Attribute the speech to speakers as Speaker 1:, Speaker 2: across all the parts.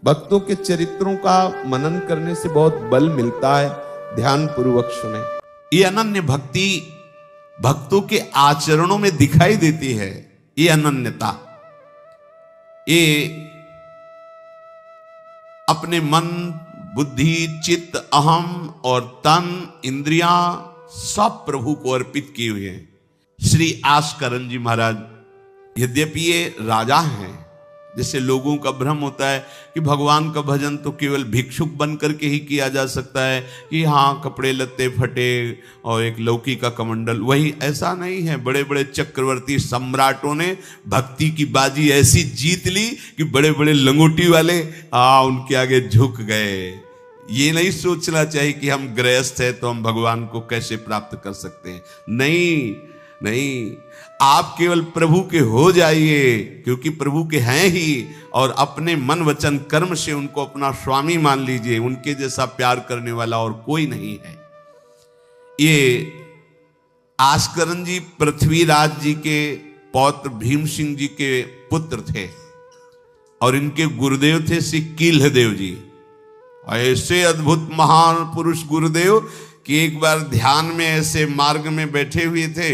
Speaker 1: भक्तों के चरित्रों का मनन करने से बहुत बल मिलता है। ध्यान पूर्वक सुने। ये अनन्य भक्ति भक्तों के आचरणों में दिखाई देती है। ये अनन्यता, ये अपने मन, बुद्धि, चित्त, अहम और तन, इंद्रियां सब प्रभु को अर्पित किए हुए हैं। श्री आस्करण जी महाराज, यद्यपि ये राजा हैं, जैसे लोगों का भ्रम होता है कि भगवान का भजन तो केवल भिक्षुक बन करके ही किया जा सकता है, कि हाँ कपड़े लत्ते फटे और एक लौकी का कमंडल, वही ऐसा नहीं है। बड़े बड़े चक्रवर्ती सम्राटों ने भक्ति की बाजी ऐसी जीत ली कि बड़े बड़े लंगोटी वाले उनके आगे झुक गए। ये नहीं सोचना चाहिए कि हम गृहस्थ हैं तो हम भगवान को कैसे प्राप्त कर सकते हैं। नहीं नहीं, आप केवल प्रभु के हो जाइए, क्योंकि प्रभु के हैं ही, और अपने मन वचन कर्म से उनको अपना स्वामी मान लीजिए। उनके जैसा प्यार करने वाला और कोई नहीं है। ये आस्करण जी पृथ्वीराज जी के पौत्र भीम सिंह जी के पुत्र थे और इनके गुरुदेव थे श्री कील्हदेव जी। ऐसे अद्भुत महान पुरुष गुरुदेव कि एक बार ध्यान में ऐसे मार्ग में बैठे हुए थे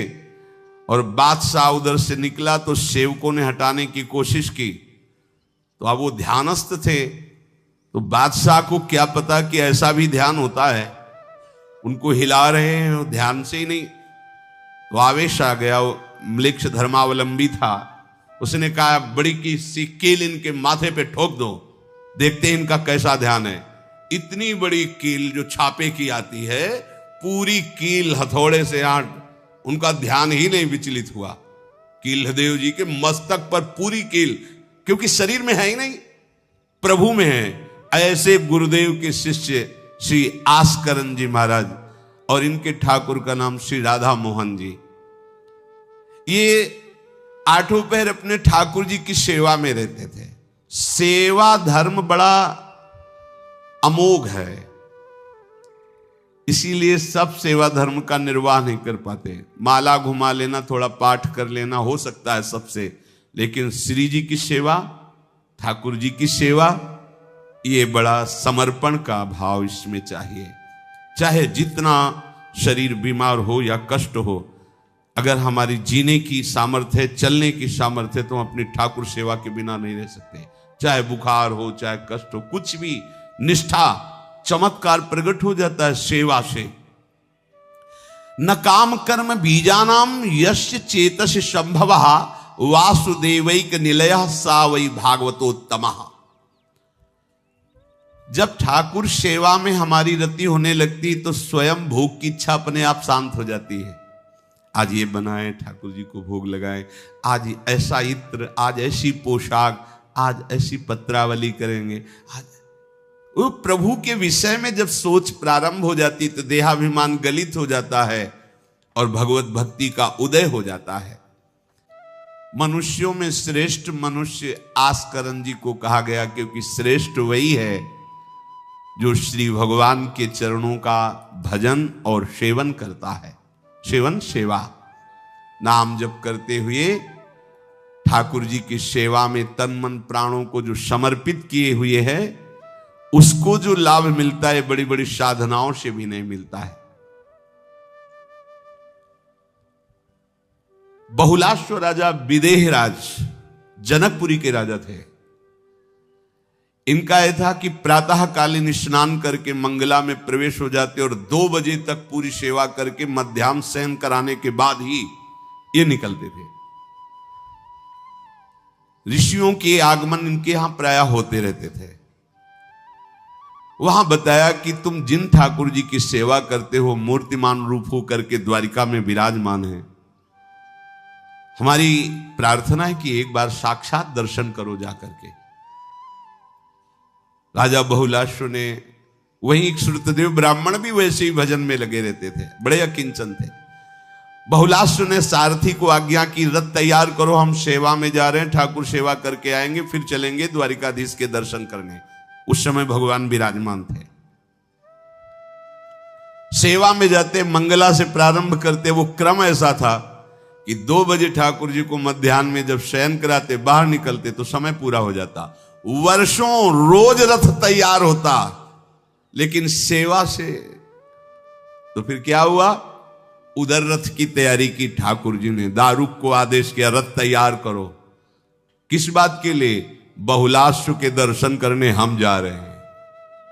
Speaker 1: और बादशाह उधर से निकला तो सेवकों ने हटाने की कोशिश की। तो अब वो ध्यानस्थ थे, तो बादशाह को क्या पता कि ऐसा भी ध्यान होता है। उनको हिला रहे हैं, ध्यान से ही नहीं। तो आवेश आ गया, वो म्लेच्छ धर्मावलंबी था। उसने कहा बड़ी की सी कील इनके माथे पे ठोक दो, देखते हैं इनका कैसा ध्यान है। इतनी बड़ी कील जो छापे की आती है, पूरी कील हथौड़े से उनका ध्यान ही नहीं विचलित हुआ। कील्हदेव जी के मस्तक पर पूरी कील, क्योंकि शरीर में है ही नहीं, प्रभु में है। ऐसे गुरुदेव के शिष्य श्री आस्करण जी महाराज, और इनके ठाकुर का नाम श्री राधा मोहन जी। ये आठों पहर अपने ठाकुर जी की सेवा में रहते थे। सेवा धर्म बड़ा अमोघ है, इसीलिए सब सेवा धर्म का निर्वाह नहीं कर पाते। माला घुमा लेना, थोड़ा पाठ कर लेना हो सकता है सबसे, लेकिन श्री जी की सेवा, ठाकुर जी की सेवा, ये बड़ा समर्पण का भाव इसमें चाहिए। चाहे जितना शरीर बीमार हो या कष्ट हो, अगर हमारी जीने की सामर्थ्य, चलने की सामर्थ्य, तो हम अपनी ठाकुर सेवा के बिना नहीं रह सकते। चाहे बुखार हो, चाहे कष्ट हो, कुछ भी, निष्ठा, चमत्कार प्रकट हो जाता है सेवा से। न काम कर्म बीजानाम यस्य चेतस संभव वासुदेवैक निलय सा वै भागवतोत्तमः। जब ठाकुर सेवा में हमारी रति होने लगती तो स्वयं भोग की इच्छा अपने आप शांत हो जाती है। आज ये बनाए, ठाकुर जी को भोग लगाए, आज ऐसा इत्र, आज ऐसी पोशाक, आज ऐसी पत्रावली करेंगे। आज वो प्रभु के विषय में जब सोच प्रारंभ हो जाती तो देहाभिमान गलित हो जाता है और भगवत भक्ति का उदय हो जाता है। मनुष्यों में श्रेष्ठ मनुष्य आस्करण जी को कहा गया, क्योंकि श्रेष्ठ वही है जो श्री भगवान के चरणों का भजन और सेवन करता है। सेवन, सेवा, नाम जप करते हुए ठाकुर जी की सेवा में तन मन प्राणों को जो समर्पित किए हुए है, उसको जो लाभ मिलता है बड़ी बड़ी साधनाओं से भी नहीं मिलता है। बहुलाश्व राजा विदेहराज जनकपुरी के राजा थे। इनका यह था कि प्रातःकालीन स्नान करके मंगला में प्रवेश हो जाते और 2 बजे तक पूरी सेवा करके मध्याह्न शयन कराने के बाद ही ये निकलते थे। ऋषियों के आगमन इनके यहां प्रायः होते रहते थे। वहां बताया कि तुम जिन ठाकुर जी की सेवा करते हो मूर्तिमान रूप हो करके द्वारिका में विराजमान है। हमारी प्रार्थना है कि एक बार साक्षात दर्शन करो जाकर के। राजा बहुलाश्व ने, वहीं एक श्रुतदेव ब्राह्मण भी वैसे ही भजन में लगे रहते थे, बड़े अकिंचन थे। बहुलाश्व ने सारथी को आज्ञा की, रथ तैयार करो, हम सेवा में जा रहे हैं, ठाकुर सेवा करके आएंगे, फिर चलेंगे द्वारिकाधीश के दर्शन करने। उस समय भगवान विराजमान थे। सेवा में जाते, मंगला से प्रारंभ करते। वो क्रम ऐसा था कि 2 बजे ठाकुर जी को मध्याह्न में जब शयन कराते, बाहर निकलते तो समय पूरा हो जाता। वर्षों रोज रथ तैयार होता, लेकिन सेवा से तो फिर क्या हुआ, उधर रथ की तैयारी की ठाकुर जी ने, दारुक को आदेश किया रथ तैयार करो। किस बात के लिए? बहुलाश्व के दर्शन करने हम जा रहे हैं,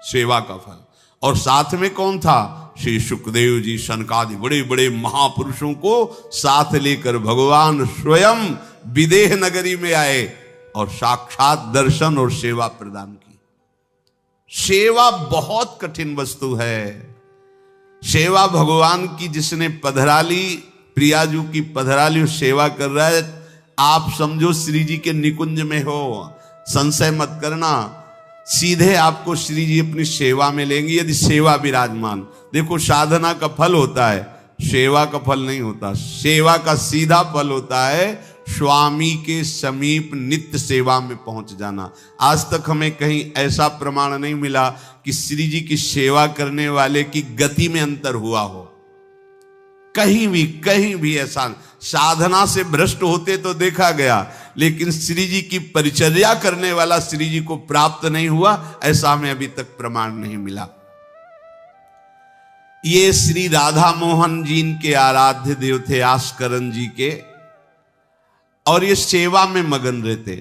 Speaker 1: सेवा का फल। और साथ में कौन था? श्री सुखदेव जी, सनकादि बड़े बड़े महापुरुषों को साथ लेकर भगवान स्वयं विदेह नगरी में आए और साक्षात दर्शन और सेवा प्रदान की। सेवा बहुत कठिन वस्तु है। सेवा भगवान की जिसने पधराली, प्रियाजू की पधराली सेवा कर रहा है, आप समझो श्री जी के निकुंज में हो, संशय मत करना, सीधे आपको श्री जी अपनी सेवा में लेंगे यदि सेवा विराजमान। देखो साधना का फल होता है, सेवा का फल नहीं होता। सेवा का सीधा फल होता है स्वामी के समीप नित्य सेवा में पहुंच जाना। आज तक हमें कहीं ऐसा प्रमाण नहीं मिला कि श्री जी की सेवा करने वाले की गति में अंतर हुआ हो। कहीं भी ऐसा, साधना से भ्रष्ट होते तो देखा गया, लेकिन श्री जी की परिचर्या करने वाला श्री जी को प्राप्त नहीं हुआ, ऐसा हमें अभी तक प्रमाण नहीं मिला। ये श्री राधा मोहन जी के आराध्य देव थे, आस्करन जी के, और ये सेवा में मगन रहते।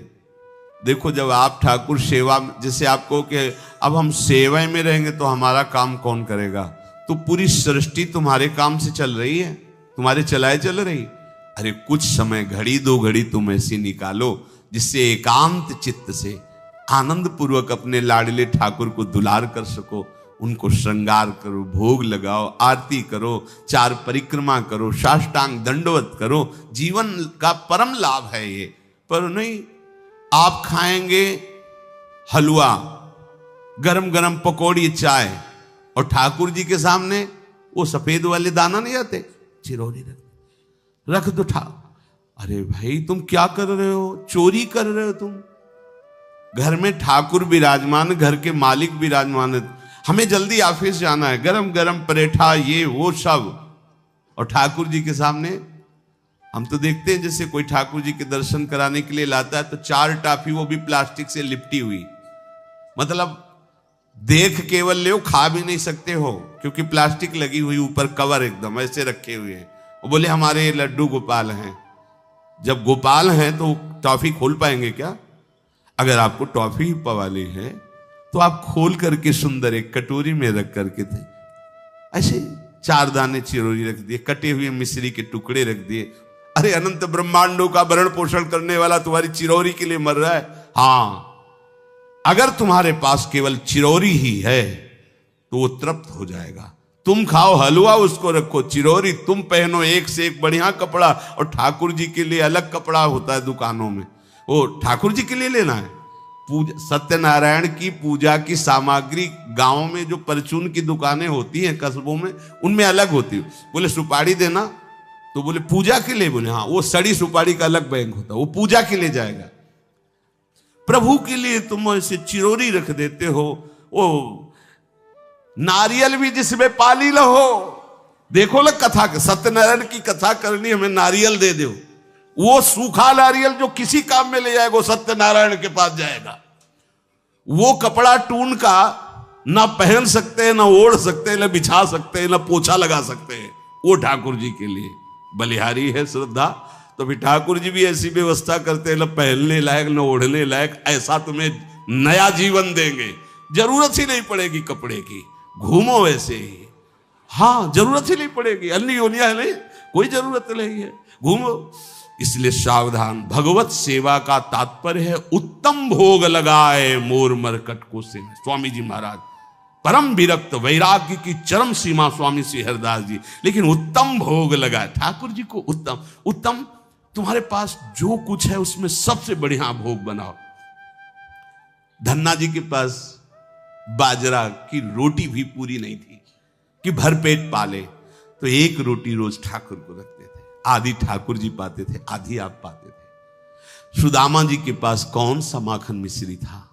Speaker 1: देखो जब आप ठाकुर सेवा, जैसे आपको कि अब हम सेवा में रहेंगे तो हमारा काम कौन करेगा, तो पूरी सृष्टि तुम्हारे काम से चल रही है, तुम्हारे चलाए चल रही। अरे कुछ समय, घड़ी दो घड़ी तुम ऐसी निकालो जिससे एकांत चित्त से आनंद पूर्वक अपने लाडले ठाकुर को दुलार कर सको। उनको श्रृंगार करो, भोग लगाओ, आरती करो, 4 परिक्रमा करो, साष्टांग दंडवत करो। जीवन का परम लाभ है ये। पर नहीं, आप खाएंगे हलवा, गरम गरम पकौड़ी, चाय, और ठाकुर जी के सामने वो सफेद वाले दाना नहीं आते, चिरौरी रख दो अरे भाई तुम क्या कर रहे हो, चोरी कर रहे हो तुम। घर में ठाकुर विराजमान, घर के मालिक विराजमान है, हमें जल्दी ऑफिस जाना है, गरम गरम परेठा ये वो सब, और ठाकुर जी के सामने। हम तो देखते हैं जैसे कोई ठाकुर जी के दर्शन कराने के लिए लाता है तो 4 टाफी, वो भी प्लास्टिक से लिपटी हुई, मतलब देख केवल ले, खा भी नहीं सकते हो क्योंकि प्लास्टिक लगी हुई, ऊपर कवर एकदम ऐसे रखे हुए हैं। वो बोले हमारे लड्डू गोपाल हैं। जब गोपाल हैं तो टॉफी खोल पाएंगे क्या? अगर आपको टॉफी पवाली है तो आप खोल करके सुंदर एक कटोरी में रख करके थे, ऐसे 4 दाने चिरौरी रख दिए, कटे हुए मिश्री के टुकड़े रख दिए। अरे अनंत ब्रह्मांडों का भरण पोषण करने वाला तुम्हारी चिरौरी के लिए मर रहा है। हाँ, अगर तुम्हारे पास केवल चिरौरी ही है तो वो तृप्त हो जाएगा। तुम खाओ हलवा, उसको रखो, चिरौरी तुम पहनो, एक से एक बढ़िया कपड़ा, और ठाकुर जी के लिए अलग कपड़ा होता है दुकानों में, वो ठाकुर जी के लिए लेना है। पूजा, सत्यनारायण की पूजा की सामग्री गांव में जो परचून की दुकानें होती हैं कस्बों में, उनमें अलग होती है। बोले सुपारी देना, तो बोले पूजा के लिए, बोले हाँ, वो सड़ी सुपारी का अलग बैंक होता है, वो पूजा के लिए जाएगा। प्रभु के लिए तुम ऐसे चिरौरी रख देते हो। वो नारियल भी जिसमें पाली लो, देखो ना कथा, सत्यनारायण की कथा करनी, हमें नारियल दे दो। वो सूखा नारियल जो किसी काम में ले जाएगा वो सत्यनारायण के पास जाएगा। वो कपड़ा टून का ना पहन सकते हैं, ना ओढ़ सकते हैं, ना बिछा सकते हैं, ना पोछा लगा सकते हैं, वो ठाकुर जी के लिए बलिहारी है श्रद्धा। तो भी ठाकुर जी भी ऐसी व्यवस्था करते हैं, ना पहनने लायक ना ओढ़ने लायक, ऐसा तुम्हें नया जीवन देंगे, जरूरत ही नहीं पड़ेगी कपड़े की, घूमो वैसे ही। हाँ, जरूरत ही नहीं पड़ेगी, अन्य योनिया नहीं, कोई जरूरत नहीं है, घूमो। इसलिए सावधान। भगवत सेवा का तात्पर्य है उत्तम भोग लगाए मोर मरकट को से। स्वामी जी महाराज परम विरक्त, वैराग्य की चरम सीमा स्वामी श्री हरिदास जी, लेकिन उत्तम भोग लगाए ठाकुर जी को। उत्तम उत्तम, तुम्हारे पास जो कुछ है उसमें सबसे बढ़िया भोग बनाओ। धन्ना जी के पास बाजरा की रोटी भी पूरी नहीं थी कि भरपेट पाले, तो 1 रोटी रोज ठाकुर को रखते थे। आधी ठाकुर जी पाते थे, आधी आप पाते थे। सुदामा जी के पास कौन सा माखन मिश्री था?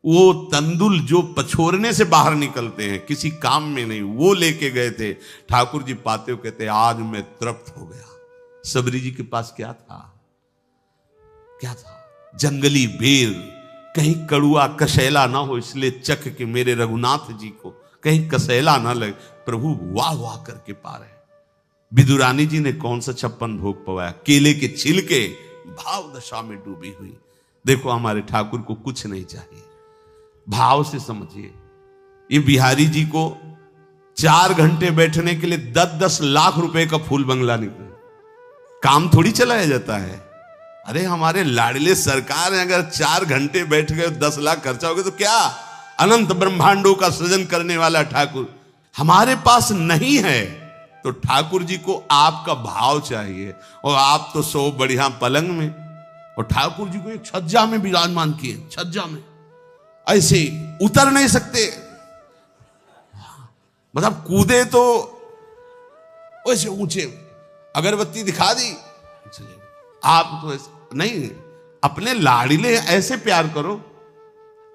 Speaker 1: वो तंदुल जो पछोरने से बाहर निकलते हैं, किसी काम में नहीं, वो लेके गए थे। ठाकुर जी पाते हो कहते आज मैं तृप्त हो गया। सबरी जी के पास क्या था? क्या था? जंगली बेर, कहीं कड़ुआ कसेला ना हो, इसलिए चख के मेरे रघुनाथ जी को कहीं कसेला ना लगे। प्रभु वाह वाह करके पा रहे। विदुरानी जी ने कौन सा 56 भोग पवाया, केले के छिलके भाव दशा में डूबी हुई। देखो हमारे ठाकुर को कुछ नहीं चाहिए, भाव से समझिए। ये बिहारी जी को 4 घंटे बैठने के लिए 10-10 लाख रुपए का फूल बंगला निकले, काम थोड़ी चलाया जाता है। अरे हमारे लाडले सरकार है, अगर 4 घंटे बैठ गए 10 लाख खर्चा हो गया तो क्या, अनंत ब्रह्मांडों का सृजन करने वाला ठाकुर हमारे पास नहीं है। तो ठाकुर जी को आपका भाव चाहिए। और आप तो सो बढ़िया पलंग में, और ठाकुर जी को एक छज्जा में विराजमान किए, छज्जा में ऐसे उतर नहीं सकते, मतलब कूदे तो वैसे ऊंचे, अगरबत्ती दिखा दी चले। आप तो ऐसे नहीं, अपने लाड़िले ऐसे प्यार करो,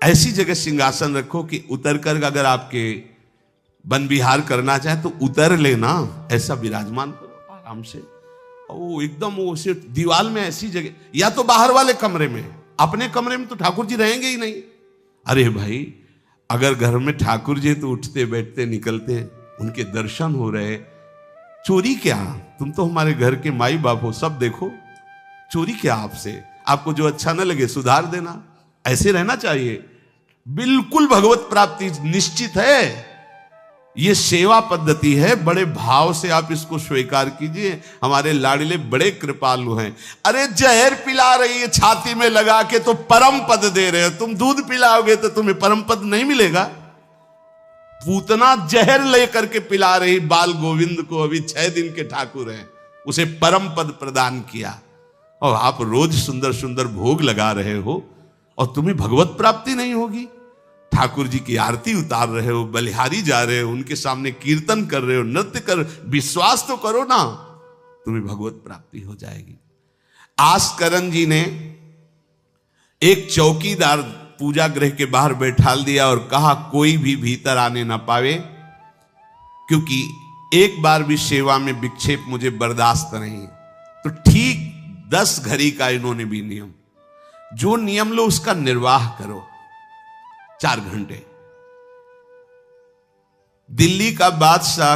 Speaker 1: ऐसी जगह सिंहासन रखो कि उतर कर अगर आपके वन विहार करना चाहे तो उतर लेना, ऐसा विराजमान करो आराम से। वो एकदम वो सिर्फ दीवार में ऐसी जगह, या तो बाहर वाले कमरे में, अपने कमरे में तो ठाकुर जी रहेंगे ही नहीं। अरे भाई अगर घर में ठाकुर जी तो उठते बैठते निकलते, उनके दर्शन हो रहे, चोरी क्या, तुम तो हमारे घर के माई बाप हो, सब देखो, चोरी क्या आपसे, आपको जो अच्छा ना लगे सुधार देना, ऐसे रहना चाहिए। बिल्कुल भगवत प्राप्ति निश्चित है, ये सेवा पद्धति है, बड़े भाव से आप इसको स्वीकार कीजिए। हमारे लाडले बड़े कृपालु हैं। अरे जहर पिला रही है छाती में लगा के तो परम पद दे रहे हो, तुम दूध पिलाओगे तो तुम्हें परम पद नहीं मिलेगा। पूतना जहर लेकर के पिला रही बाल गोविंद को, अभी 6 दिन के ठाकुर हैं, उसे परम पद प्रदान किया, और आप रोज सुंदर सुंदर भोग लगा रहे हो और तुम्हें भगवत प्राप्ति नहीं होगी। ठाकुर जी की आरती उतार रहे हो, बलिहारी जा रहे हो, उनके सामने कीर्तन कर रहे हो, नृत्य कर, विश्वास तो करो ना, तुम्हें भगवत प्राप्ति हो जाएगी। आस्करन जी ने एक चौकीदार पूजा गृह के बाहर बैठाल दिया और कहा कोई भी भीतर आने ना पावे, क्योंकि एक बार भी सेवा में विक्षेप मुझे बर्दाश्त नहीं। तो ठीक 10 घड़ी का इन्होंने भी नियम, जो नियम लो उसका निर्वाह करो। 4 घंटे। दिल्ली का बादशाह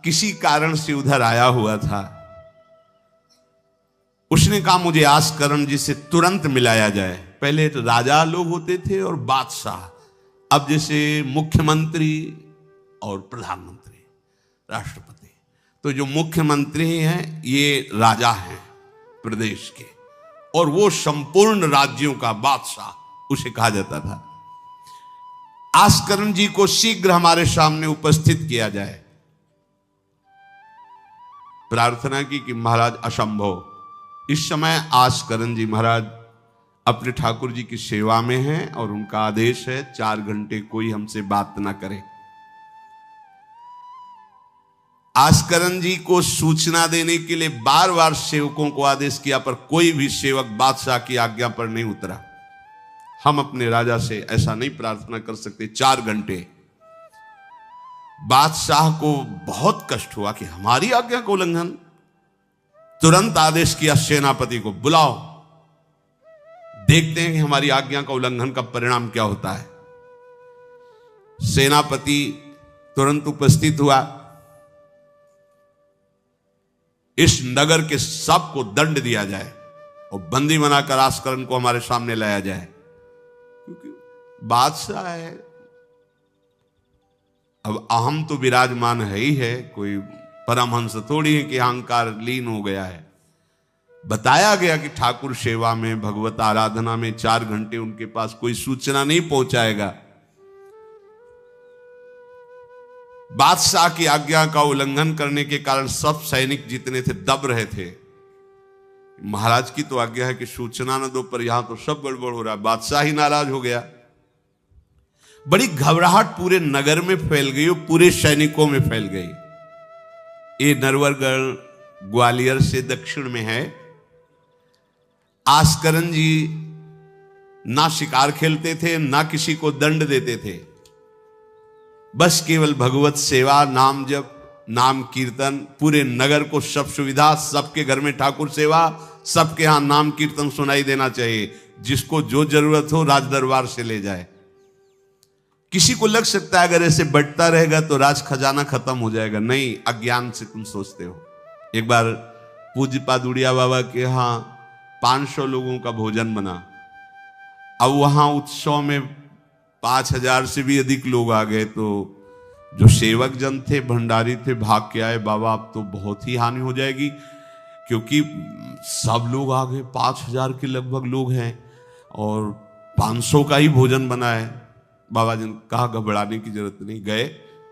Speaker 1: किसी कारण से उधर आया हुआ था, उसने कहा मुझे आस्करण जी से तुरंत मिलाया जाए। पहले तो राजा लोग होते थे और बादशाह, अब जैसे मुख्यमंत्री और प्रधानमंत्री, राष्ट्रपति। तो जो मुख्यमंत्री हैं ये राजा हैं प्रदेश के, और वो संपूर्ण राज्यों का बादशाह उसे कहा जाता था। आस्करण जी को शीघ्र हमारे सामने उपस्थित किया जाए। प्रार्थना की कि महाराज असंभव, इस समय आस्करण जी महाराज अपने ठाकुर जी की सेवा में हैं और उनका आदेश है 4 घंटे कोई हमसे बात ना करे। आस्करण जी को सूचना देने के लिए बार बार सेवकों को आदेश किया, पर कोई भी सेवक बादशाह की आज्ञा पर नहीं उतरा। हम अपने राजा से ऐसा नहीं प्रार्थना कर सकते। 4 घंटे। बादशाह को बहुत कष्ट हुआ कि हमारी आज्ञा का उल्लंघन। तुरंत आदेश किया सेनापति को, बुलाओ, देखते हैं कि हमारी आज्ञा का उल्लंघन का परिणाम क्या होता है। सेनापति तुरंत उपस्थित हुआ। इस नगर के सबको दंड दिया जाए और बंदी बनाकर आस्करण को हमारे सामने लाया जाए, क्योंकि बादशाह है। अब अहम तो विराजमान है ही है, कोई परमहंस थोड़ी है कि अहंकार लीन हो गया है। बताया गया कि ठाकुर सेवा में, भगवत आराधना में 4 घंटे उनके पास कोई सूचना नहीं पहुंचाएगा। बादशाह की आज्ञा का उल्लंघन करने के कारण सब सैनिक जितने थे दब रहे थे। महाराज की तो आज्ञा है कि सूचना न दो, पर यहां तो सब गड़बड़ हो रहा है। बादशाह ही नाराज हो गया। बड़ी घबराहट पूरे नगर में फैल गई और पूरे सैनिकों में फैल गई। ये नरवरगढ़ ग्वालियर से दक्षिण में है। आस्करण जी ना शिकार खेलते थे, ना किसी को दंड देते थे, बस केवल भगवत सेवा, नाम जप, नाम कीर्तन। पूरे नगर को सब सुविधा, सबके घर में ठाकुर सेवा, सबके यहां नाम कीर्तन सुनाई देना चाहिए। जिसको जो जरूरत हो राज दरबार से ले जाए। किसी को लग सकता है अगर ऐसे बढ़ता रहेगा तो राज खजाना खत्म हो जाएगा। नहीं, अज्ञान से तुम सोचते हो। एक बार पूज्य पादुड़िया बाबा के यहाँ 500 लोगों का भोजन बना। अब वहां उत्सव में 5000 से भी अधिक लोग आ गए, तो जो सेवक जन थे, भंडारी थे, भाग के आए, बाबा अब तो बहुत ही हानि हो जाएगी, क्योंकि सब लोग आ गए, 5000 के लगभग लोग हैं और 500 का ही भोजन बना है। बाबा जी ने कहा घबराने की जरूरत नहीं। गए,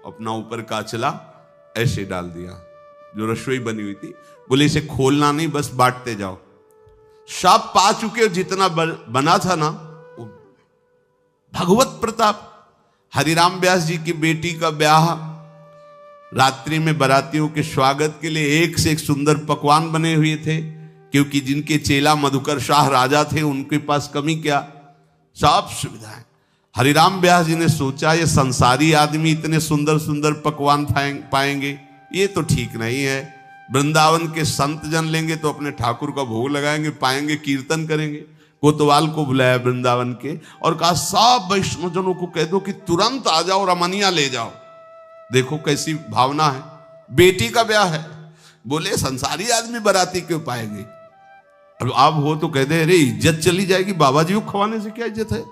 Speaker 1: अपना ऊपर का चला ऐसे डाल दिया जो रसोई बनी हुई थी। बोले इसे खोलना नहीं, बस बांटते जाओ। सब पा चुके, जितना बना था ना, भगवत प्रताप। हरिराम व्यास जी की बेटी का ब्याह, रात्रि में बारातियों के स्वागत के लिए एक से एक सुंदर पकवान बने हुए थे, क्योंकि जिनके चेला मधुकर शाह राजा थे उनके पास कमी क्या, सब सुविधाएं। हरिराम व्यास जी ने सोचा ये संसारी आदमी इतने सुंदर सुंदर पकवान पाएंगे, ये तो ठीक नहीं है। वृंदावन के संत जन लेंगे तो अपने ठाकुर का भोग लगाएंगे, पाएंगे, कीर्तन करेंगे। कोतवाल को बुलाया वृंदावन के और कहा सब वैष्णव जनों को कह दो कि तुरंत आ जाओ, रमनिया ले जाओ। देखो कैसी भावना है, बेटी का ब्याह है। बोले संसारी आदमी बाराती क्यों पाएंगे, अब आप हो तो कह दे अरे इज्जत चली जाएगी, बाबा जी को खवाने से क्या इज्जत है,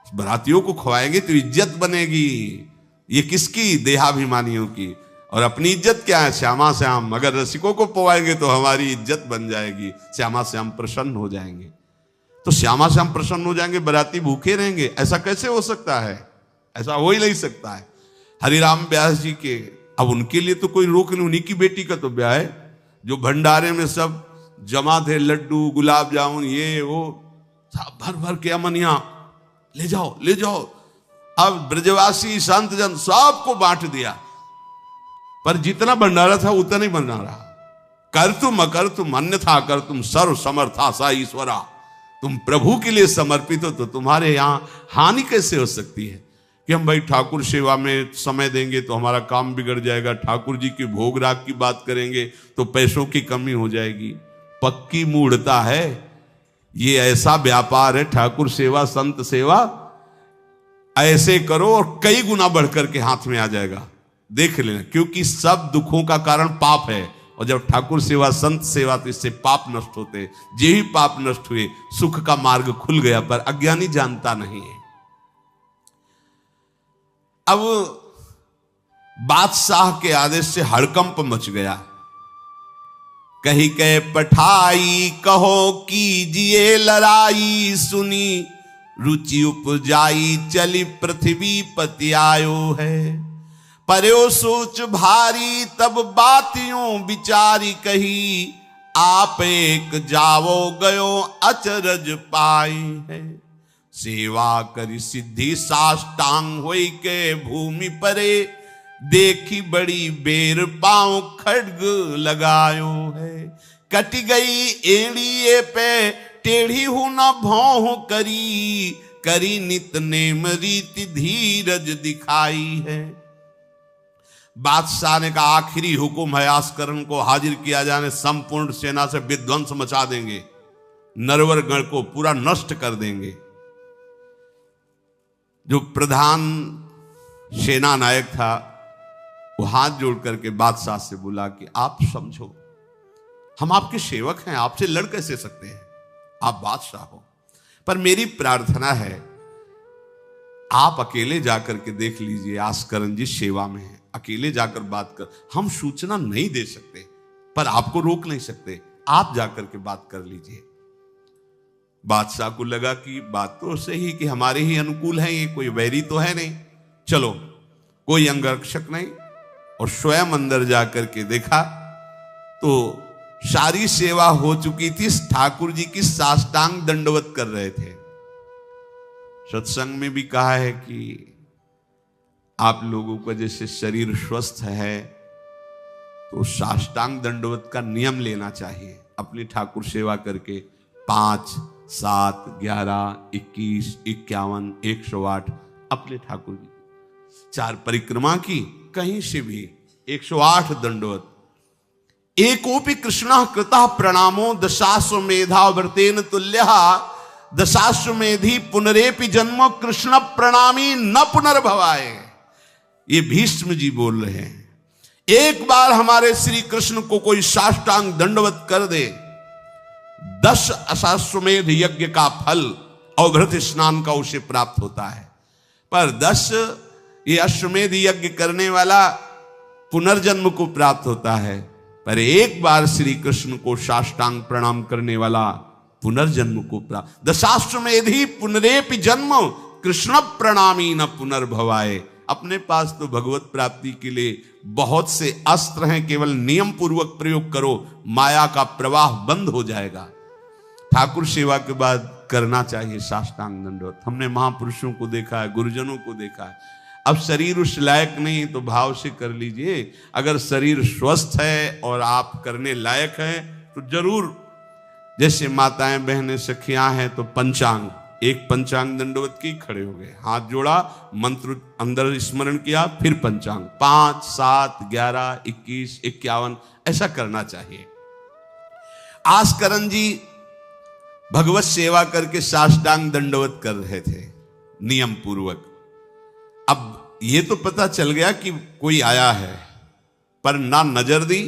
Speaker 1: बारातियों को खवाएंगे तो इज्जत बनेगी। ये किसकी, देहाभिमानियों की। और अपनी इज्जत क्या है, श्यामा श्याम। अगर रसिकों को पवाएंगे तो हमारी इज्जत बन जाएगी, श्यामा श्याम प्रसन्न हो जाएंगे। तो श्यामा श्याम प्रसन्न हो जाएंगे, बाराती भूखे रहेंगे, ऐसा कैसे हो सकता है, ऐसा हो ही नहीं सकता है। हरिराम व्यास जी के, अब उनके लिए तो कोई रोक नहीं, उन्हीं की बेटी का तो ब्याह है। जो भंडारे में सब जमा थे, लड्डू, गुलाब जामुन, ये वो सब भर भर के अमनिया, ले जाओ ले जाओ। अब ब्रजवासी संत जन सबको बांट दिया, पर जितना भंडारा था उतना ही भंडारा। कर तुम अकर तुम अन्यथा कर तुम सर्व समर्था सा ईश्वरा। तुम प्रभु के लिए समर्पित हो तो तुम्हारे यहां हानि कैसे हो सकती है कि हम भाई ठाकुर सेवा में समय देंगे तो हमारा काम बिगड़ जाएगा, ठाकुर जी की भोग राग की बात करेंगे तो पैसों की कमी हो जाएगी। पक्की मूढ़ता है, ये ऐसा व्यापार है ठाकुर सेवा, संत सेवा, ऐसे करो और कई गुना बढ़कर के हाथ में आ जाएगा, देख लेना। क्योंकि सब दुखों का कारण पाप है, और जब ठाकुर सेवा, संत सेवा, तो इससे पाप नष्ट होते। जे ही पाप नष्ट हुए सुख का मार्ग खुल गया, पर अज्ञानी जानता नहीं है। अब बादशाह के आदेश से हड़कंप मच गया। कही के पठाई कहो कीजिए लड़ाई, सुनी रुचि उपजाई चली पृथ्वी पति आयो है। पर्यो सोच भारी तब बातियों विचारी कही, आप एक जावो गयो अचरज पाई है। सेवा करी सिद्धि साष्टांग होई के भूमि परे, देखी बड़ी बेर पांव खड्ग लगायो है। कट गई एड़िए पे टेढ़ी हूं न भौं करी, करी नित नेम रीति धीरज दिखाई है। बादशाह ने कहा आखिरी हुक्म है, आस्करण को हाजिर किया जाने, संपूर्ण सेना से विध्वंस मचा देंगे, नरवर गण को पूरा नष्ट कर देंगे। जो प्रधान सेना नायक था वो हाथ जोड़ करके बादशाह से बोला कि आप समझो, हम आपके सेवक हैं, आपसे लड़ कैसे सकते हैं, आप बादशाह हो, पर मेरी प्रार्थना है आप अकेले जाकर के देख लीजिए, आस्करण जी सेवा में है, अकेले जाकर बात कर, हम सूचना नहीं दे सकते पर आपको रोक नहीं सकते, आप जाकर के बात कर लीजिए। बादशाह को लगा कि बात तो सही कि हमारे ही अनुकूल है, ये कोई वैरी तो है नहीं, चलो कोई अंगरक्षक नहीं। और स्वयं अंदर जाकर के देखा तो सारी सेवा हो चुकी थी, ठाकुर जी की साष्टांग दंडवत कर रहे थे। सत्संग में भी कहा है कि आप लोगों का जैसे शरीर स्वस्थ है तो साष्टांग दंडवत का नियम लेना चाहिए। अपनी ठाकुर सेवा करके 5, 7, 11, 21, 51, 108 अपने ठाकुर जी 4 परिक्रमा की, कहीं से भी 108 दंडवत। एकोपि कृष्ण कृतः प्रणामो दशाश्व मेधा व्रतेन तुल्यः दशाश्वमेधि पुनरेपि जन्म कृष्ण प्रणामी न पुनर्भवाए। ये भीष्म जी बोल रहे हैं। एक बार हमारे श्री कृष्ण को कोई साष्टांग दंडवत कर दे, 10 अश्वमेध यज्ञ का फल अवभृत स्नान का उसे प्राप्त होता है। पर 10 ये अश्वमेध यज्ञ करने वाला पुनर्जन्म को प्राप्त होता है, पर एक बार श्री कृष्ण को साष्टांग प्रणाम करने वाला पुनर्जन्म को प्राप्त। दशाश्वमेधि पुनरेपि जन्म कृष्ण प्रणामी न पुनर्भवाए। अपने पास तो भगवत प्राप्ति के लिए बहुत से अस्त्र हैं, केवल नियम पूर्वक प्रयोग करो, माया का प्रवाह बंद हो जाएगा। ठाकुर सेवा के बाद करना चाहिए साष्टांग दंडवत। हमने महापुरुषों को देखा है, गुरुजनों को देखा है। अब शरीर उस लायक नहीं तो भाव से कर लीजिए। अगर शरीर स्वस्थ है और आप करने लायक हैं तो जरूर, जैसे माताएं बहनें सखियां हैं तो पंचांग, एक पंचांग दंडवत की, खड़े हो गए, हाथ जोड़ा, मंत्र अंदर स्मरण किया, फिर पंचांग 5, 7, 11, 21, 51 ऐसा करना चाहिए। आस्करण जी भगवत सेवा करके साष्टांग दंडवत कर रहे थे नियम पूर्वक। अब ये तो पता चल गया कि कोई आया है, पर ना नजर दी,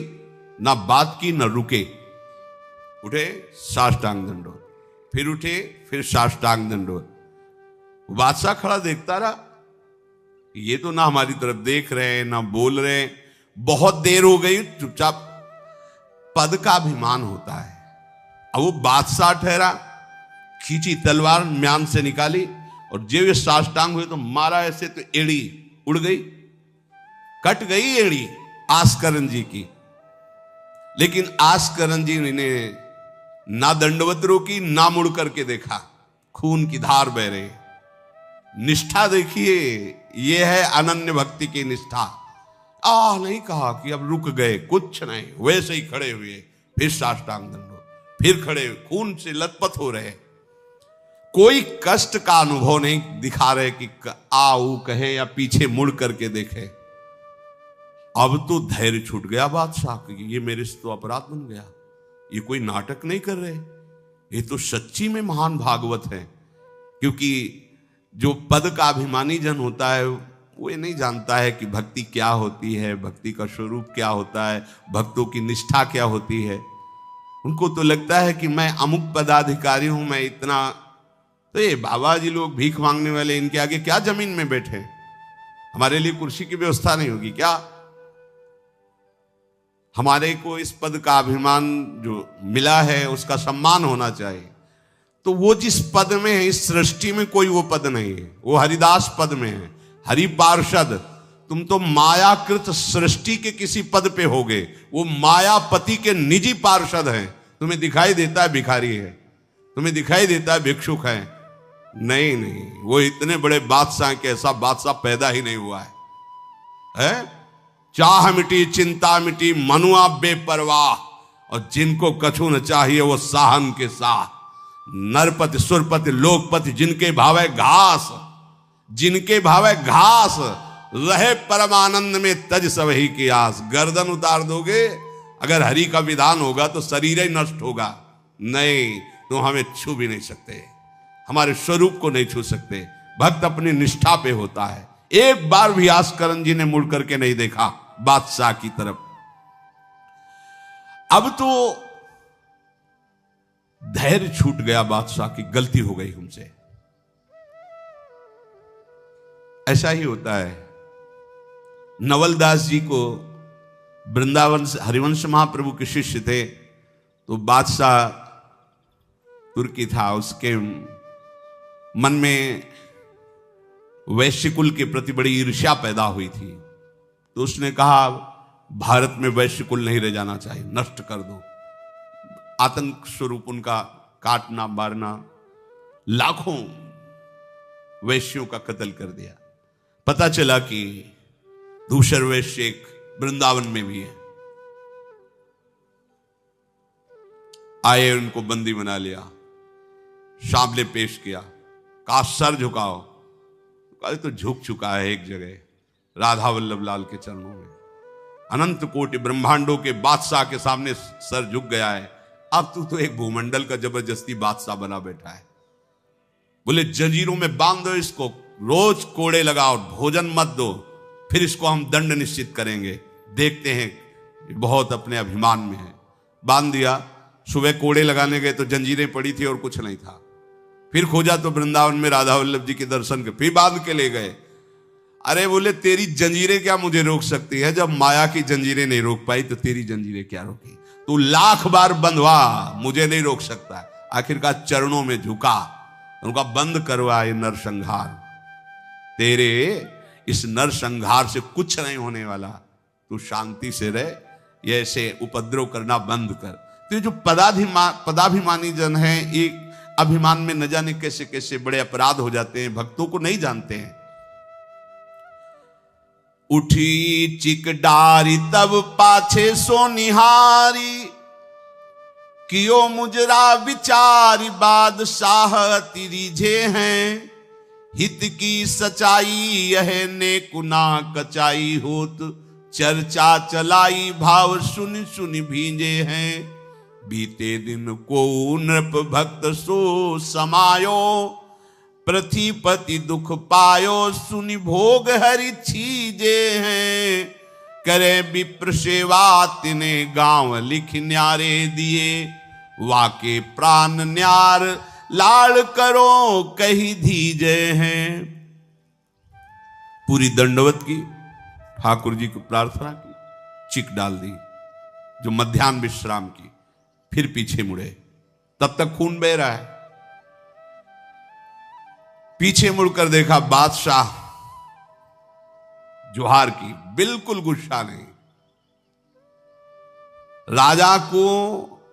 Speaker 1: ना बात की, ना रुके। उठे, साष्टांग दंडवत, फिर उठे, फिर साष्टांग दंडवत। बादशाह खड़ा देखता रहा, ये तो ना हमारी तरफ देख रहे हैं ना बोल रहे हैं। बहुत देर हो गई, चुपचाप। पद का अभिमान होता है। अब वो बादशाह ठहरा, खींची तलवार, म्यान से निकाली और जब ये साष्टांग हुए तो मारा ऐसे तो एड़ी उड़ गई, कट गई एड़ी आस्करण जी की। लेकिन आस्करण जी ने ना दंडवत रोकी, ना मुड़ करके देखा, खून की धार बह रही। निष्ठा देखिए, ये है अनन्य भक्ति की निष्ठा। नहीं कहा कि अब रुक गए, कुछ नहीं, वैसे ही खड़े हुए, फिर साष्टांग दंडवत, फिर खड़े हुए, खून से लथपथ हो रहे। कोई कष्ट का अनुभव नहीं दिखा रहे कि आओ कहे या पीछे मुड़ करके देखे। अब तो धैर्य छूट गया बादशाह कि ये मेरे से तो अपराध बन गया, ये कोई नाटक नहीं कर रहे, ये तो सच्ची में महान भागवत है। क्योंकि जो पद का अभिमानी जन होता है वो ये नहीं जानता है कि भक्ति क्या होती है, भक्ति का स्वरूप क्या होता है, भक्तों की निष्ठा क्या होती है। उनको तो लगता है कि मैं अमुक पदाधिकारी हूं, मैं इतना, तो ये बाबा जी लोग भीख मांगने वाले, इनके आगे क्या जमीन में बैठे, हमारे लिए कुर्सी की व्यवस्था नहीं होगी क्या? हमारे को इस पद का अभिमान जो मिला है उसका सम्मान होना चाहिए। तो वो जिस पद में है, इस सृष्टि में कोई वो पद नहीं है, वो हरिदास पद में है, हरि पार्षद। तुम तो मायाकृत सृष्टि के किसी पद पे होगे, वो मायापति के निजी पार्षद हैं। तुम्हें दिखाई देता है भिखारी है, तुम्हें दिखाई देता है भिक्षुक है, नहीं नहीं, वो इतने बड़े बादशाह के ऐसा बादशाह पैदा ही नहीं हुआ है? चाह मिटी चिंता मिटी मनुआ बेपरवाह, और जिनको कछु न चाहिए वो साहन के साह। नरपति सुरपति लोकपति जिनके भावे घास, जिनके भावे घास, रहे परमानंद में तज सबही की आस। गर्दन उतार दोगे, अगर हरि का विधान होगा तो शरीर ही नष्ट होगा, नहीं तो हमें छू भी नहीं सकते, हमारे स्वरूप को नहीं छू सकते। भक्त अपनी निष्ठा पे होता है। एक बार भी आस्करण जी ने मुड़ करके नहीं देखा बादशाह की तरफ। अब तो धैर्य छूट गया बादशाह की, गलती हो गई हमसे। ऐसा ही होता है। नवलदास जी को वृंदावन हरिवंश महाप्रभु के शिष्य थे, तो बादशाह तुर्की था, उसके मन में वैश्य कुल के प्रति बड़ी ईर्ष्या पैदा हुई थी। तो उसने कहा भारत में वैश्य कुल नहीं रह जाना चाहिए, नष्ट कर दो। आतंक स्वरूप उनका काटना मारना, लाखों वैश्यों का कत्ल कर दिया। पता चला कि दूसर वैश्य एक वृंदावन में भी है। आए, उनको बंदी बना लिया, सामने पेश किया, कहा सर झुकाओ। कहा तो झुक चुका है एक जगह, राधा वल्लभ लाल के चरणों में। अनंत कोटि ब्रह्मांडों के बादशाह के सामने सर झुक गया है। अब तू तो एक भूमंडल का जबरदस्ती बादशाह बना बैठा है, बोले जंजीरों में बांध दो इसको, रोज कोड़े लगाओ, भोजन मत दो, फिर इसको हम दंड निश्चित करेंगे। देखते हैं, बहुत अपने अभिमान में है। बांध दिया। सुबह कोड़े लगाने गए तो जंजीरें पड़ी थी और कुछ नहीं था। फिर खोजा तो वृंदावन में राधा वल्लभ जी के दर्शन के, फिर बांध के ले गए। अरे बोले तेरी जंजीरें क्या मुझे रोक सकती है? जब माया की जंजीरें नहीं रोक पाई तो तेरी जंजीरें क्या रोकी? तू लाख बार बंधवा, मुझे नहीं रोक सकता। आखिरकार चरणों में झुका, उनका बंद करवा ये नरसंहार। तेरे इस नरसंहार से कुछ नहीं होने वाला, तू शांति से रह, ये ऐसे उपद्रव करना बंद कर। तो ये जो पदाभिमानी जन है, एक अभिमान में न जाने कैसे कैसे बड़े अपराध हो जाते हैं, भक्तों को नहीं जानते हैं। उठी चिक डारी तब पाछे सो निहारी, कियो मुजरा विचारी बादशाह तिरिझे हैं। हित की सच्चाई यह ने कुना कचाई होत, चर्चा चलाई भाव सुन सुन भींजे हैं। बीते दिन को नृप भक्त सो समायो, पृथ्वीपति दुख पायो सुनि भोग हरि छीजे हैं। करे विप्र सेवा तिने गांव लिख न्यारे दिए, वाके प्राण न्यार लाड़ करो कही धीजे हैं। पूरी दंडवत की, ठाकुर जी को प्रार्थना की, चिक डाल दी जो मध्याह्न विश्राम की, फिर पीछे मुड़े। तब तक खून बह रहा है। पीछे मुड़कर देखा, बादशाह जोहार की, बिल्कुल गुस्सा नहीं। राजा को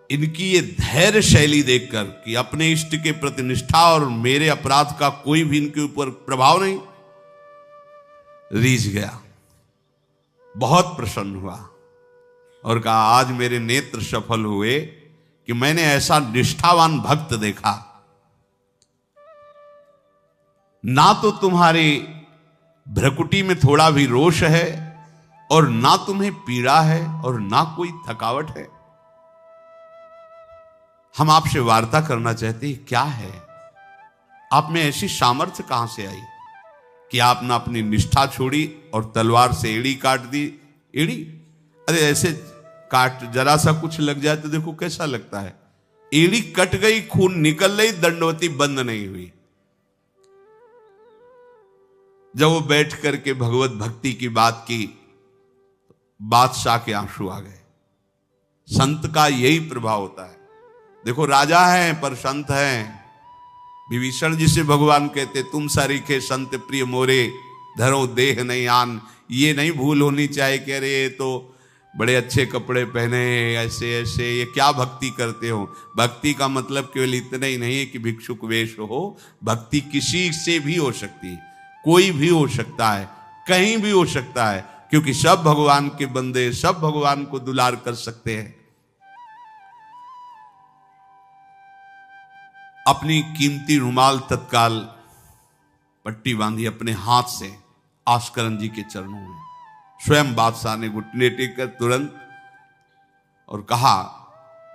Speaker 1: इनकी ये धैर्य शैली देखकर कि अपने इष्ट के प्रति निष्ठा और मेरे अपराध का कोई भी इनके ऊपर प्रभाव नहीं, रीझ गया, बहुत प्रसन्न हुआ और कहा आज मेरे नेत्र सफल हुए कि मैंने ऐसा निष्ठावान भक्त देखा। ना तो तुम्हारी भ्रकुटी में थोड़ा भी रोष है और ना तुम्हें पीड़ा है और ना कोई थकावट है। हम आपसे वार्ता करना चाहते हैं, क्या है आप में ऐसी सामर्थ्य कहां से आई कि आपने अपनी निष्ठा छोड़ी और तलवार से एड़ी काट दी? एड़ी, अरे ऐसे काट जरा सा कुछ लग जाए तो देखो कैसा लगता है। एड़ी कट गई, खून निकल गई, दंडवती बंद नहीं हुई। जब वो बैठ करके भगवत भक्ति की बात की, बादशाह के आंसू आ गए। संत का यही प्रभाव होता है। देखो राजा हैं पर संत हैं। विभीषण जी से भगवान कहते, तुम सारीखे संत प्रिय मोरे, धरो देह नहीं आन। ये नहीं भूल होनी चाहिए कि अरे ये तो बड़े अच्छे कपड़े पहने, ऐसे ऐसे, ये क्या भक्ति करते हो। भक्ति का मतलब केवल इतना ही नहीं है कि भिक्षुक वेश हो। भक्ति किसी से भी हो सकती है, कोई भी हो सकता है, कहीं भी हो सकता है, क्योंकि सब भगवान के बंदे, सब भगवान को दुलार कर सकते हैं। अपनी कीमती रुमाल तत्काल पट्टी बांधी अपने हाथ से आस्करन जी के चरणों में। स्वयं बादशाह ने घुटने टेक कर तुरंत और कहा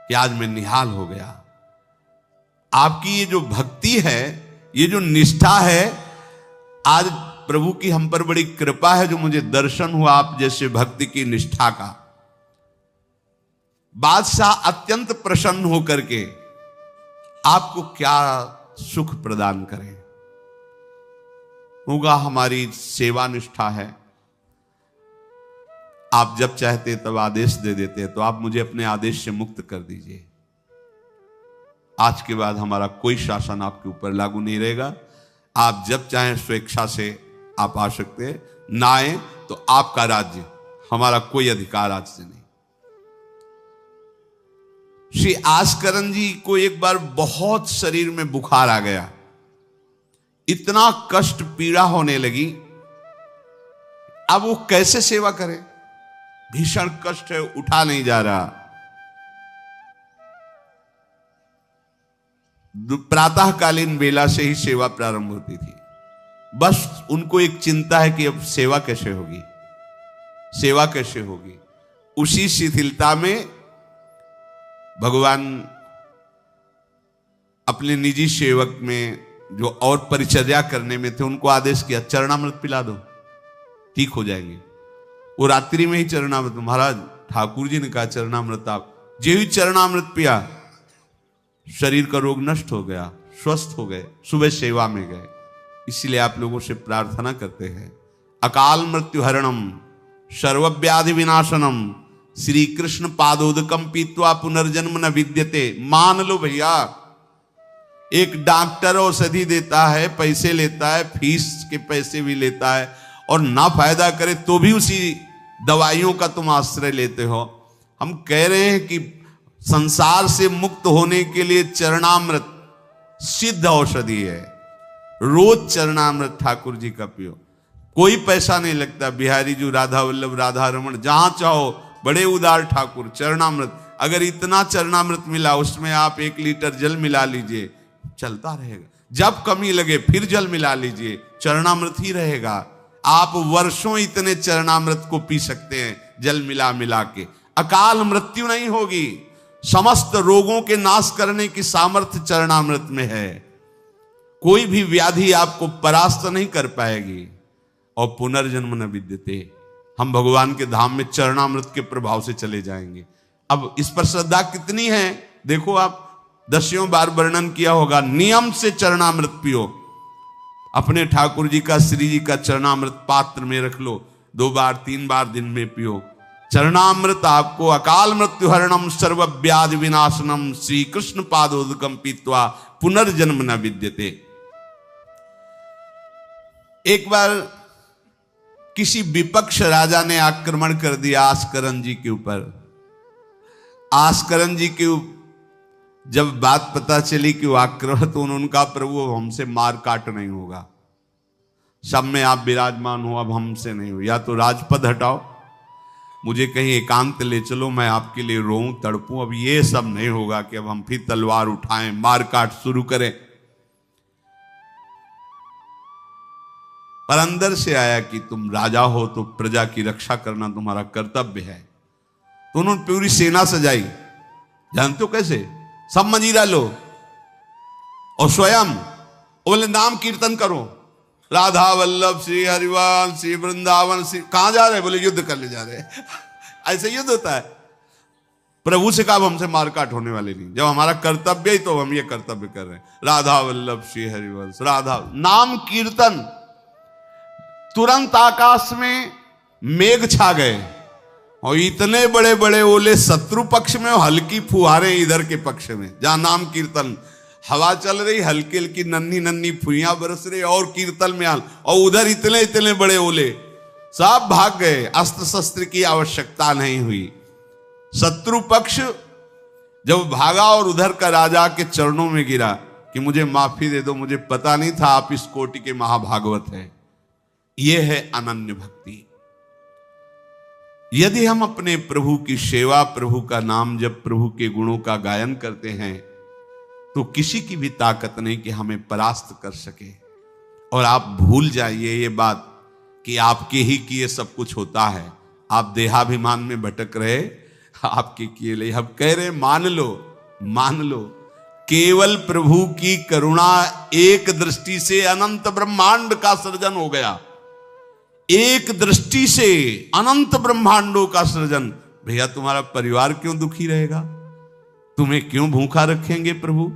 Speaker 1: कि आज मैं निहाल हो गया। आपकी ये जो भक्ति है, ये जो निष्ठा है, आज प्रभु की हम पर बड़ी कृपा है जो मुझे दर्शन हुआ आप जैसे भक्ति की निष्ठा का। बादशाह अत्यंत प्रसन्न होकर के आपको क्या सुख प्रदान करें। होगा हमारी सेवा निष्ठा है, आप जब चाहते तब आदेश दे देते हैं, तो आप मुझे अपने आदेश से मुक्त कर दीजिए। आज के बाद हमारा कोई शासन आपके ऊपर लागू नहीं रहेगा। आप जब चाहें स्वेच्छा से आप आ सकते हैं, ना आए तो आपका राज्य, हमारा कोई अधिकार आज से नहीं। श्री आस्करन जी को एक बार बहुत शरीर में बुखार आ गया, इतना कष्ट पीड़ा होने लगी। अब वो कैसे सेवा करें, भीषण कष्ट है, उठा नहीं जा रहा। प्रातःकालीन बेला से ही सेवा प्रारंभ होती थी। बस उनको एक चिंता है कि अब सेवा कैसे होगी, सेवा कैसे होगी। उसी शिथिलता में भगवान अपने निजी सेवक में जो और परिचर्या करने में थे उनको आदेश किया चरणामृत पिला दो, ठीक हो जाएंगे। वो रात्रि में ही चरणामृत, महाराज ठाकुर जी ने कहा चरणामृत आप, जो ही चरणामृत पिया शरीर का रोग नष्ट हो गया, स्वस्थ हो गए, सुबह सेवा में गए। इसलिए आप लोगों से प्रार्थना करते हैं, अकाल मृत्यु हरणम सर्वव्याधि विनाशनम श्री कृष्ण पादोदकम पीत्वा पुनर्जन्म न विद्यते। मान लो भैया, एक डॉक्टर औषधि देता है, पैसे लेता है, फीस के पैसे भी लेता है, और ना फायदा करे तो भी उसी दवाइयों का तुम आश्रय लेते हो। हम कह रहे हैं कि संसार से मुक्त होने के लिए चरणामृत सिद्ध औषधि है। रोज चरणामृत ठाकुर जी का पियो, कोई पैसा नहीं लगता। बिहारी जी, राधा वल्लभ, राधा रमन, जहां चाहो, बड़े उदार ठाकुर। चरणामृत, अगर इतना चरणामृत मिला उसमें आप 1 लीटर जल मिला लीजिए, चलता रहेगा। जब कमी लगे फिर जल मिला लीजिए, चरणामृत ही रहेगा। आप वर्षों इतने चरणामृत को पी सकते हैं जल मिला मिला के। अकाल मृत्यु नहीं होगी, समस्त रोगों के नाश करने की सामर्थ्य चरणामृत में है। कोई भी व्याधि आपको परास्त नहीं कर पाएगी। और पुनर्जन्म न विद्यते, हम भगवान के धाम में चरणामृत के प्रभाव से चले जाएंगे। अब इस पर श्रद्धा कितनी है देखो, आप 10 बार वर्णन किया होगा। नियम से चरणामृत पियो, अपने ठाकुर जी का, श्री जी का चरणामृत पात्र में रख लो, 2 बार 3 बार दिन में पियो। चरणामृत आपको अकाल मृत्यु हरणम सर्वव्याधि विनाशनम श्री कृष्ण पादोदकम पीत्वा पुनर्जन्म न विद्यते। एक बार किसी विपक्ष राजा ने आक्रमण कर दिया आस्करन जी के ऊपर। आस्करन जी के जब बात पता चली कि वो आक्रमण, तो उनका प्रभु हमसे मार काट नहीं होगा, सब में आप विराजमान हो, अब हमसे नहीं हो, या तो राजपद हटाओ, मुझे कहीं एकांत ले चलो, मैं आपके लिए रोऊं तड़पूं। अब ये सब नहीं होगा कि अब हम फिर तलवार उठाएं, मार काट शुरू करें। पर अंदर से आया कि तुम राजा हो तो प्रजा की रक्षा करना तुम्हारा कर्तव्य है। तो उन्होंने पूरी सेना सजाई, जानते हो कैसे? सब मजीरा लो और स्वयं बोले नाम कीर्तन करो, राधा वल्लभ श्री हरिवंश श्री वृंदावन श्री। कहां जा रहे? बोले युद्ध करने जा रहे हैं। ऐसे युद्ध होता है। प्रभु से कहा हमसे मारकाट होने वाले नहीं, जब हमारा कर्तव्य ही तो हम ये कर्तव्य कर रहे हैं। राधा वल्लभ श्री हरिवंश, राधा नाम कीर्तन। तुरंत आकाश में मेघ छा गए और इतने बड़े बड़े ओले शत्रु पक्ष में और हल्की फुहारें इधर के पक्ष में। जहां नाम कीर्तन, हवा चल रही, हल्की हल्की नन्ही नन्ही फुइयां बरस रही और कीर्तन में हाल, और उधर इतने इतने बड़े ओले, सब भाग गए। अस्त्र शस्त्र की आवश्यकता नहीं हुई। शत्रु पक्ष जब भागा और उधर का राजा के चरणों में गिरा कि मुझे माफी दे दो, मुझे पता नहीं था आप इस कोटि के महाभागवत हैं। यह है अनन्य भक्ति। यदि हम अपने प्रभु की सेवा, प्रभु का नाम जब, प्रभु के गुणों का गायन करते हैं, तो किसी की भी ताकत नहीं कि हमें परास्त कर सके। और आप भूल जाइए ये बात कि आपके ही किए सब कुछ होता है। आप देहाभिमान में भटक रहे, आपके किए ले। हम कह रहे मान लो, मान लो, केवल प्रभु की करुणा एक दृष्टि से अनंत ब्रह्मांड का सृजन हो गया। एक दृष्टि से अनंत ब्रह्मांडों का सृजन। भैया तुम्हारा परिवार क्यों दुखी रहेगा? तुम्हें क्यों भूखा रखेंगे प्रभु?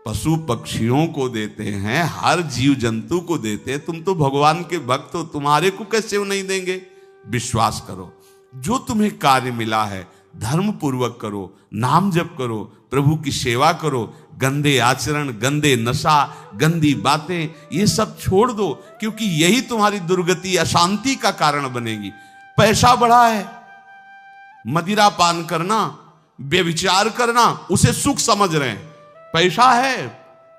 Speaker 1: पशु पक्षियों को देते हैं, हर जीव जंतु को देते हैं। तुम तो भगवान के भक्त हो, तुम्हारे को कैसे वो नहीं देंगे? विश्वास करो, जो तुम्हें कार्य मिला है धर्म पूर्वक करो, नाम जप करो, प्रभु की सेवा करो। गंदे आचरण, गंदे नशा, गंदी बातें, ये सब छोड़ दो, क्योंकि यही तुम्हारी दुर्गति, अशांति का कारण बनेगी। पैसा बढ़ा है, मदिरा पान करना, व्यभिचार करना, उसे सुख समझ रहे हैं। पैसा है,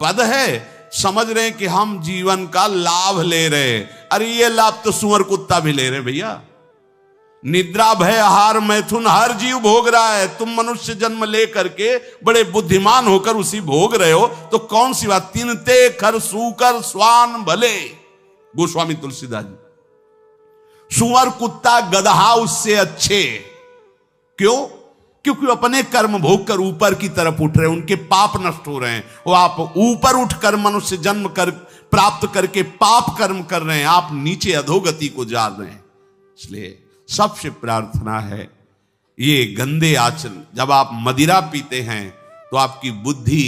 Speaker 1: पद है, समझ रहे हैं कि हम जीवन का लाभ ले रहे हैं। अरे ये लाभ तो सुअर कुत्ता भी ले रहे भैया। निद्रा भय आहार मैथुन हर जीव भोग रहा है। तुम मनुष्य जन्म ले करके बड़े बुद्धिमान होकर उसी भोग रहे हो, तो कौन सी बात? तिनते खर सूकर स्वान भले, गोस्वामी तुलसीदास जी। सुअर कुत्ता गदहा उससे अच्छे। क्यों? क्योंकि वो अपने कर्म भोग कर ऊपर की तरफ उठ रहे हैं, उनके पाप नष्ट हो रहे हैं। वो आप ऊपर उठकर मनुष्य जन्म कर प्राप्त करके पाप कर्म कर रहे हैं, आप नीचे अधोगति को जा रहे हैं। इसलिए सबसे प्रार्थना है, ये गंदे आचरण, जब आप मदिरा पीते हैं तो आपकी बुद्धि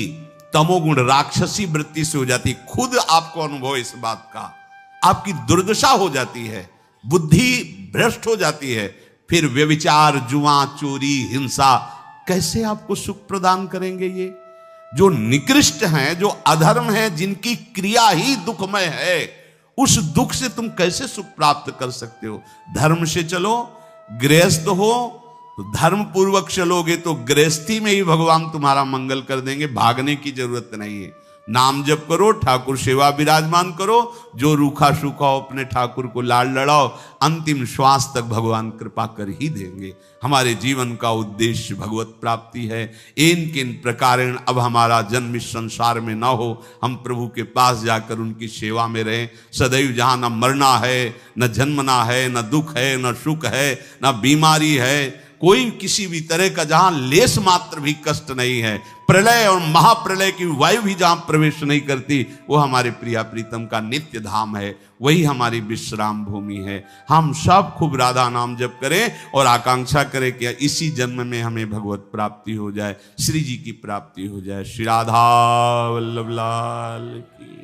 Speaker 1: तमोगुण राक्षसी वृत्ति से हो जाती है। खुद आपको अनुभव इस बात का, आपकी दुर्दशा हो जाती है, बुद्धि भ्रष्ट हो जाती है। फिर व्यभिचार, जुआ, चोरी, हिंसा कैसे आपको सुख प्रदान करेंगे? ये जो निकृष्ट हैं, जो अधर्म है, जिनकी क्रिया ही दुखमय है, उस दुख से तुम कैसे सुख प्राप्त कर सकते हो? धर्म से चलो, गृहस्थ हो तो धर्म पूर्वक चलोगे तो गृहस्थी में ही भगवान तुम्हारा मंगल कर देंगे, भागने की जरूरत नहीं है। नाम जप करो, ठाकुर सेवा विराजमान करो, जो रूखा सूखा हो अपने ठाकुर को लाड लड़ाओ, अंतिम श्वास तक भगवान कृपा कर ही देंगे। हमारे जीवन का उद्देश्य भगवत प्राप्ति है। इन किन प्रकारेण अब हमारा जन्म इस संसार में न हो, हम प्रभु के पास जाकर उनकी सेवा में रहें सदैव। जहाँ न मरना है, न जन्मना है, न दुख है, न सुख है, न बीमारी है, कोई किसी भी तरह का जहां लेस मात्र भी कष्ट नहीं है, प्रलय और महाप्रलय की वायु भी जहां प्रवेश नहीं करती, वो हमारे प्रिया प्रीतम का नित्य धाम है, वही हमारी विश्राम भूमि है। हम सब खूब राधा नाम जप करें और आकांक्षा करें कि इसी जन्म में हमें भगवत प्राप्ति हो जाए, श्री जी की प्राप्ति हो जाए। श्री राधा वल्लभ लाल की।